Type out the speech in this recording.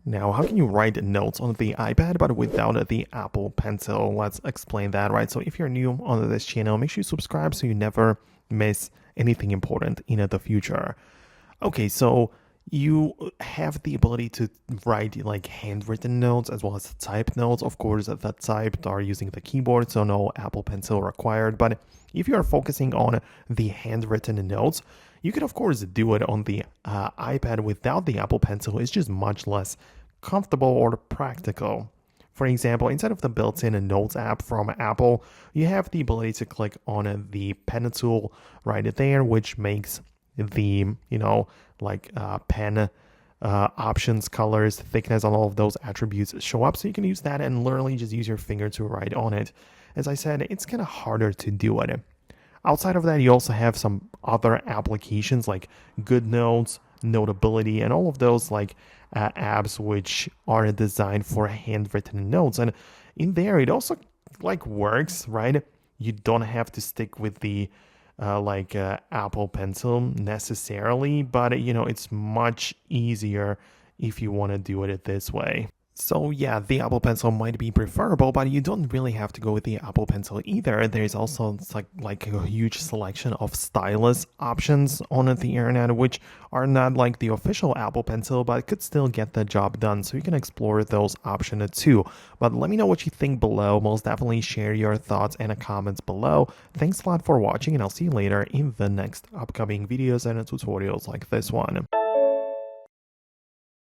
Now, how can you write notes on the iPad but without the Apple Pencil? Let's explain that, right? So if you're new on this channel, make sure you subscribe so you never miss anything important in the future. Okay, so you have the ability to write like handwritten notes as well as type notes. Of course, the typed are using the keyboard, so no Apple Pencil required. But if you are focusing on the handwritten notes, you can of course do it on the iPad without the Apple Pencil. It's just much less comfortable or practical. For example, instead of the built-in Notes app from Apple, you have the ability to click on the pen tool right there, which makes the, pen options, colors, thickness, and all of those attributes show up. So you can use that and literally just use your finger to write on it. As I said, it's kind of harder to do it. Outside of that, you also have some other applications like GoodNotes, Notability, and all of those apps which are designed for handwritten notes. And in there, it also works, right? You don't have to stick with the Apple Pencil necessarily, but it's much easier if you want to do it this way. So yeah, the Apple Pencil might be preferable, but you don't really have to go with the Apple Pencil either. There's also like a huge selection of stylus options on the internet, which are not like the official Apple Pencil, but could still get the job done. So you can explore those options too. But let me know what you think below. Most definitely share your thoughts in the comments below. Thanks a lot for watching, and I'll see you later in the next upcoming videos and tutorials like this one.